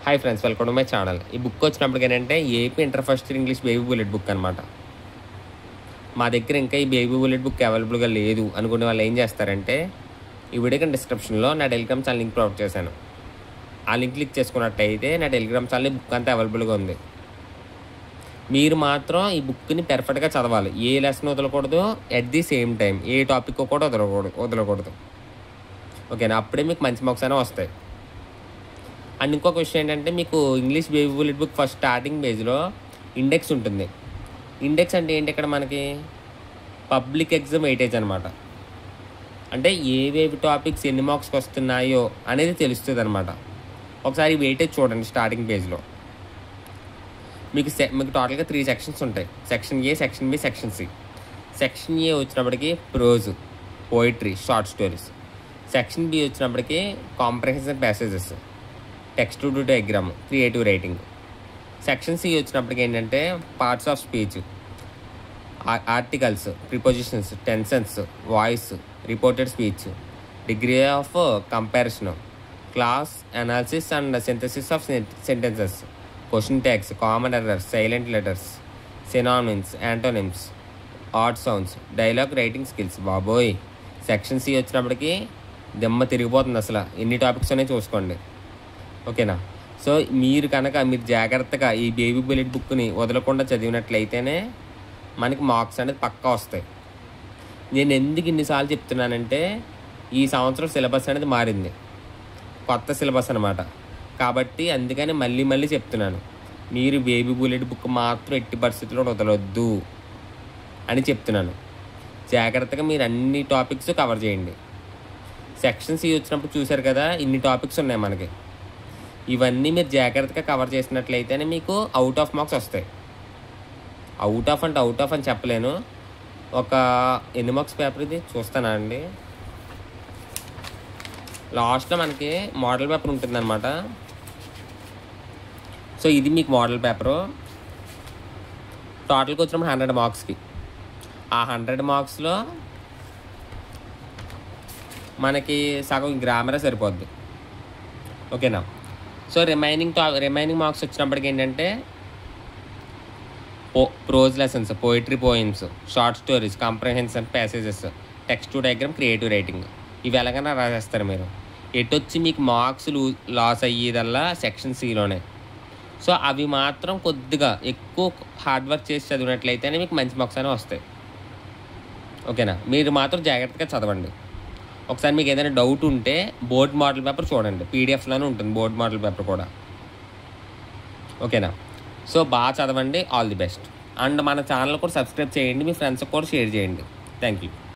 Hi friends, welcome to my channel. ఈ book వచ్చినప్పటికి ఏంటంటే AP inter first year English baby bullet book అనమాట. మా దగ్గర ఇంకా ఈ బేబీ బుల్లెట్ బుక్ అవైలబుల్గా లేదు అనుకునే వాళ్ళు ఏం చేస్తారంటే, ఈ వీడియో డిస్క్రిప్షన్లో నా టెలిగ్రామ్ ఛానల్ లింక్ ప్రొవైడ్ చేశాను. ఆ లింక్ క్లిక్ చేసుకున్నట్టయితే నా టెలిగ్రామ్ ఛానల్ బుక్ అంతా అవైలబుల్గా ఉంది. మీరు మాత్రం ఈ బుక్ని పెర్ఫెక్ట్గా చదవాలి. ఏ లెసన్ వదలకూడదు, at the same time A topic కూడా వదలకూడదు. ఓకేనా? అప్పుడే మీకు మంచి మార్క్స్ అనేవి వస్తాయి. అండ్ ఇంకొక విషయం ఏంటంటే, మీకు English baby bullet book first starting పేజ్లో ఇండెక్స్ ఉంటుంది. ఇండెక్స్ అంటే ఏంటి? ఇక్కడ మనకి పబ్లిక్ ఎగ్జామ్ వెయిటేజ్ అనమాట. అంటే ఏవేవి టాపిక్స్ ఎన్ని మార్క్స్కి వస్తున్నాయో అనేది తెలుస్తుంది అనమాట. ఒకసారి వెయిటేజ్ చూడండి. స్టార్టింగ్ పేజ్లో మీకు టోటల్గా 3 సెక్షన్స్ ఉంటాయి. Section A, section B, section C. Section A వచ్చినప్పటికీ prose, poetry, short stories. Section B వచ్చినప్పటికీ comprehensive passages, text to diagram, creative writing. Section C వచ్చినప్పటికి ఏంటంటే parts of speech, articles, prepositions, tenses, voice, reported speech, degree of comparison, clause analysis and synthesis of sentences, question tags, common errors, silent letters, synonyms, antonyms, odd sounds, dialogue writing skills. బాబోయ్! Section C వచ్చినప్పటికి దిమ్మ తిరిగిపోతుంది. అసలు ఎన్ని topics అనేవి చూసుకోండి. ఓకేనా? So మీరు జాగ్రత్తగా ఈ బేబీ బుల్లెట్ బుక్ని వదలకుండా చదివినట్లయితేనే మనకి మార్క్స్ అనేది పక్కా వస్తాయి. నేను ఎందుకు ఇన్నిసార్లు చెప్తున్నానంటే, ఈ సంవత్సరం సిలబస్ అనేది మారింది, కొత్త సిలబస్ అనమాట. కాబట్టి అందుకని మళ్ళీ చెప్తున్నాను, మీరు బేబీ బుల్లెట్ బుక్ మాత్రం ఎట్టి పరిస్థితుల్లో వదలొద్దు అని చెప్తున్నాను. జాగ్రత్తగా మీరు అన్ని టాపిక్స్ కవర్ చేయండి. సెక్షన్ సి వచ్చినప్పుడు చూశారు కదా, ఇన్ని టాపిక్స్ ఉన్నాయి మనకి. ఇవన్నీ మీరు జాగ్రత్తగా కవర్ చేసినట్లయితేనే మీకు అవుట్ ఆఫ్ మార్క్స్ వస్తాయి. అవుట్ ఆఫ్ అని చెప్పలేను. ఒక ఎన్ని మార్క్స్ పేపర్ ఇది చూస్తానా అండి. లాస్ట్లో మనకి మోడల్ పేపర్ ఉంటుందన్నమాట. సో ఇది మీకు మోడల్ పేపరు. టోటల్కి వచ్చినప్పుడు 100 మార్క్స్కి. ఆ 100 మార్క్స్లో మనకి సగం గ్రామరే సరిపోద్ది. ఓకేనా? సో రిమైనింగ్ మార్క్స్ వచ్చినప్పటికి ఏంటంటే prose lessons, poetry, poems, short stories, comprehension passages, text to diagram, creative writing. ఇవి ఎలాగైనా రాసేస్తారు మీరు. ఎటొచ్చి మీకు మార్క్స్ లాస్ అయ్యేదల్లా సెక్షన్ సిలోనే. సో అవి మాత్రం కొద్దిగా ఎక్కువ హార్డ్ వర్క్ చేసి చదివినట్లయితేనే మీకు మంచి మార్క్స్ అనేవి వస్తాయి. ఓకేనా? మీరు మాత్రం జాగ్రత్తగా చదవండి. ఒకసారి మీకు ఏదైనా డౌట్ ఉంటే బోర్డ్ మోడల్ పేపర్ చూడండి, పీడిఎఫ్లోనే ఉంటుంది బోర్డ్ మోడల్ పేపర్ కూడా. ఓకేనా? సో బాగా చదవండి. All the best. అండ్ మన ఛానల్ కూడా సబ్స్క్రైబ్ చేయండి, మీ ఫ్రెండ్స్కి కూడా షేర్ చేయండి. Thank you.